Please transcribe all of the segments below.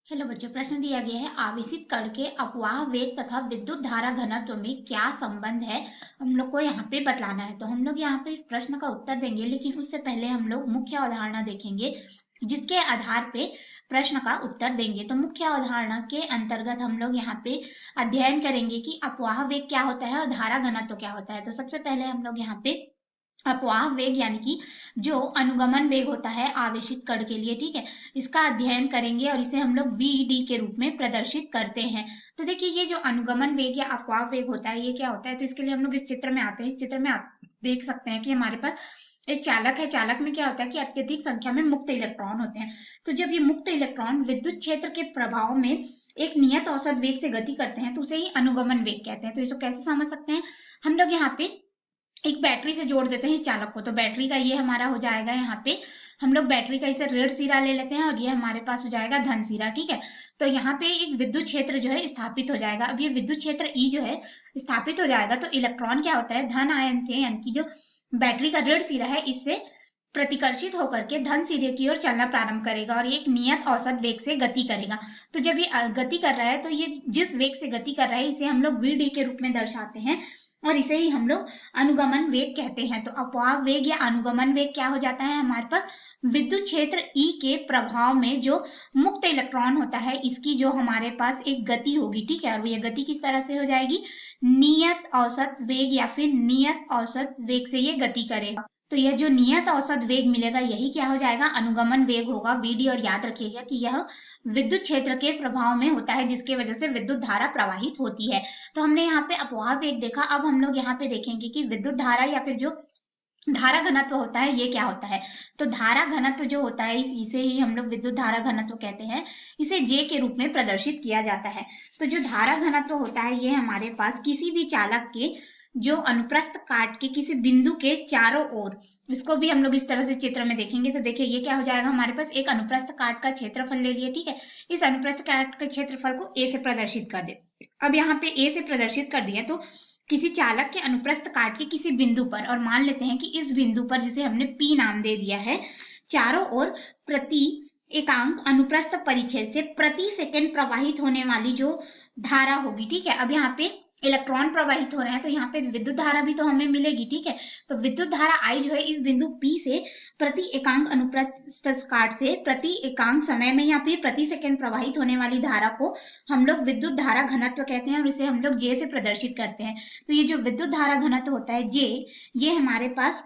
Hello बच्चों, प्रश्न दिया गया है आवेशित कण के अपवाह वेग तथा विद्युत धारा घनत्व में क्या संबंध है। हम लोग को यहाँ पे बतलाना है। तो हम लोग यहाँ पे इस प्रश्न का उत्तर देंगे, लेकिन उससे पहले हम लोग मुख्य अवधारणा देखेंगे जिसके आधार पे प्रश्न का उत्तर देंगे। तो मुख्य अवधारणा के अंतर्गत हम लोग यहाँ पे अध्ययन करेंगे कि अपवाह वेग क्या होता है और धारा घनत्व क्या होता है। तो सबसे पहले हम लोग यहाँ पे अपवाह वेग यानी कि जो अनुगमन वेग होता है आवेशित कण के लिए, ठीक है, इसका अध्ययन करेंगे और इसे हम लोग बी डी के रूप में प्रदर्शित करते हैं। तो देखिए, ये जो अनुगमन वेग या अपवाह वेग होता है ये क्या होता है। तो इसके लिए हम लोग इस चित्र में आते हैं। इस चित्र में आप देख सकते हैं कि हमारे पास एक चालक है। चालक में क्या होता है कि अत्यधिक संख्या में मुक्त इलेक्ट्रॉन होते हैं। तो जब ये मुक्त इलेक्ट्रॉन विद्युत क्षेत्र के प्रभाव में एक नियत औसत वेग से गति करते हैं तो उसे ही अनुगमन वेग कहते हैं। तो इसको कैसे समझ सकते हैं, हम लोग यहाँ पे एक बैटरी से जोड़ देते हैं इस चालक को। तो बैटरी का ये हमारा हो जाएगा, यहाँ पे हम लोग बैटरी का इसे ऋण सिरा ले लेते हैं और ये हमारे पास हो जाएगा धन सिरा, ठीक है। तो यहाँ पे एक विद्युत क्षेत्र जो है स्थापित हो जाएगा। अब ये विद्युत क्षेत्र ई जो है स्थापित हो जाएगा तो इलेक्ट्रॉन क्या होता है, धन आयन से यानी कि जो बैटरी का ऋण सिरा है इससे प्रतिकर्षित होकर के धन सिरे की ओर चलना प्रारंभ करेगा और ये एक नियत औसत वेग से गति करेगा। तो जब ये गति कर रहा है तो ये जिस वेग से गति कर रहा है इसे हम लोग वी डी के रूप में दर्शाते हैं और इसे ही हम लोग अनुगमन वेग कहते हैं। तो अपवाह वेग या अनुगमन वेग क्या हो जाता है, हमारे पास विद्युत क्षेत्र ई के प्रभाव में जो मुक्त इलेक्ट्रॉन होता है इसकी जो हमारे पास एक गति होगी, ठीक है। और ये गति किस तरह से हो जाएगी, नियत औसत वेग या फिर नियत औसत वेग से ये गति करेगा। तो यह जो नियत औसत वेग मिलेगा यही क्या हो जाएगा, अनुगमन वेग होगा, वीडी। और याद रखिएगा कि यह विद्युत क्षेत्र के प्रभाव में होता है जिसके वजह से विद्युत धारा प्रवाहित होती है। तो हमने यहाँ पे अपवाह वेग देखा। अब हम लोग यहाँ पे देखेंगे कि विद्युत धारा या फिर जो धारा घनत्व होता है ये क्या होता है। तो धारा घनत्व जो होता है इसे ही हम लोग विद्युत धारा घनत्व कहते हैं। इसे जे के रूप में प्रदर्शित किया जाता है। तो जो धारा घनत्व होता है ये हमारे पास किसी भी चालक के जो अनुप्रस्थ काट के किसी बिंदु के चारों ओर, इसको भी हम लोग इस तरह से चित्र में देखेंगे। तो देखिए ये क्या हो जाएगा, हमारे पास एक अनुप्रस्थ काट का क्षेत्रफल ले लिया, ठीक है। इस अनुप्रस्थ काट के क्षेत्रफल को ए से प्रदर्शित कर दे। अब यहाँ पे ए से प्रदर्शित कर दिया तो किसी चालक के अनुप्रस्थ काट के किसी बिंदु पर, और मान लेते हैं कि इस बिंदु पर जिसे हमने पी नाम दे दिया है, चारों ओर प्रति एकांक अनुप्रस्थ परिच्छेद से प्रति सेकंड प्रवाहित होने वाली जो धारा होगी, ठीक है। अब यहाँ पे इलेक्ट्रॉन प्रवाहित हो रहे हैं तो यहाँ पे विद्युत धारा भी तो हमें मिलेगी, ठीक है। तो विद्युत धारा आई जो है इस बिंदु P से प्रति एकांक अनुप्रस्थ काट से प्रति एकांक समय में या फिर प्रति सेकंड प्रवाहित होने वाली धारा को हम लोग विद्युत धारा घनत्व कहते हैं और इसे हम लोग जे से प्रदर्शित करते हैं। तो ये जो विद्युत धारा घनत्व होता है जे, ये हमारे पास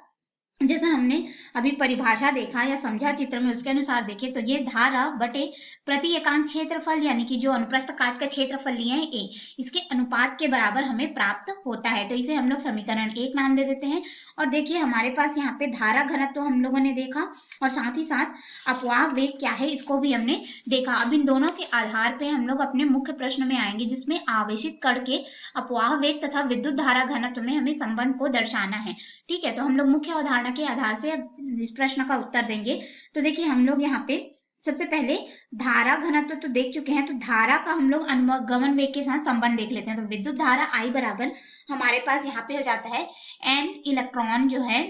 जैसा हमने अभी परिभाषा देखा या समझा चित्र में उसके अनुसार देखे तो ये धारा बटे प्रति एकांक क्षेत्रफल यानी कि जो अनुप्रस्थ काट का क्षेत्रफल लिए हैं ए, इसके अनुपात के बराबर हमें प्राप्त होता है। तो इसे हम लोग समीकरण 1 नाम दे देते हैं। और देखिए हमारे पास यहाँ पे धारा घनत्व तो हम लोगों ने देखा और साथ ही साथ अपवाह वेग क्या है इसको भी हमने देखा। अब इन दोनों के आधार पे हम लोग अपने मुख्य प्रश्न में आएंगे जिसमें आवेशित कण के अपवाह वेग तथा विद्युत धारा घनत्व में हमें संबंध को दर्शाना है, ठीक है। तो हम लोग मुख्य अवधारणा के आधार से इस प्रश्न का उत्तर देंगे। तो देखिए हम लोग यहाँ पे सबसे पहले धारा घनत्व तो देख चुके हैं, तो धारा का हम लोग अनुगमन वेग के साथ संबंध देख लेते हैं। तो विद्युत धारा आई बराबर हमारे पास यहाँ पे हो जाता है एन इलेक्ट्रॉन जो है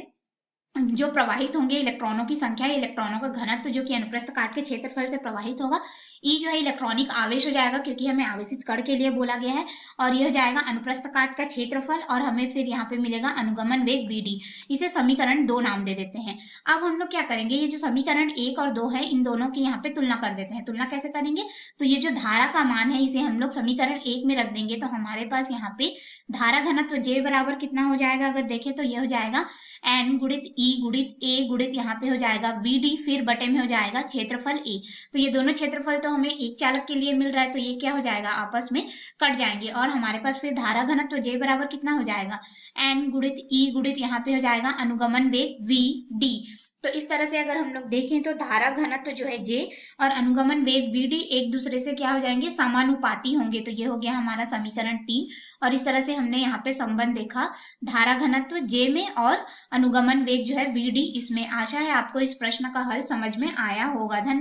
जो प्रवाहित होंगे, इलेक्ट्रॉनों की संख्या, इलेक्ट्रॉनों का घनत्व जो कि अनुप्रस्थ काट के क्षेत्रफल से प्रवाहित होगा। ई जो है इलेक्ट्रॉनिक आवेश हो जाएगा क्योंकि हमें आवेशित कण के लिए बोला गया है। और यह हो जाएगा अनुप्रस्थ काट का क्षेत्रफल और हमें फिर यहाँ पे मिलेगा अनुगमन वेग वीडी। इसे समीकरण 2 नाम दे देते हैं। अब हम लोग क्या करेंगे, ये जो समीकरण 1 और 2 है इन दोनों की यहाँ पे तुलना कर देते हैं। तुलना कैसे करेंगे, तो ये जो धारा का मान है इसे हम लोग समीकरण 1 में रख देंगे। तो हमारे पास यहाँ पे धारा घनत्व जे बराबर कितना हो जाएगा, अगर देखें तो यह हो जाएगा एन गुणित ई गुणित ए गुणित यहाँ पे हो जाएगा वी डी, फिर बटे में हो जाएगा क्षेत्रफल ए। तो ये दोनों क्षेत्रफल तो हमें एक चालक के लिए मिल रहा है तो ये क्या हो जाएगा, आपस में कट जाएंगे और हमारे पास फिर धारा घनत्व जे बराबर कितना हो जाएगा, एन गुणित ई गुणित यहाँ पे हो जाएगा अनुगमन वेग वी डी। तो इस तरह से अगर हम लोग देखें तो धारा घनत्व जो है जे और अनुगमन वेग वी डी एक दूसरे से क्या हो जाएंगे, समानुपाती होंगे। तो ये हो गया हमारा समीकरण 3। और इस तरह से हमने यहाँ पे संबंध देखा धारा घनत्व जे में और अनुगमन वेग जो है वी डी इसमें। आशा है आपको इस प्रश्न का हल समझ में आया होगा। धन्यवाद।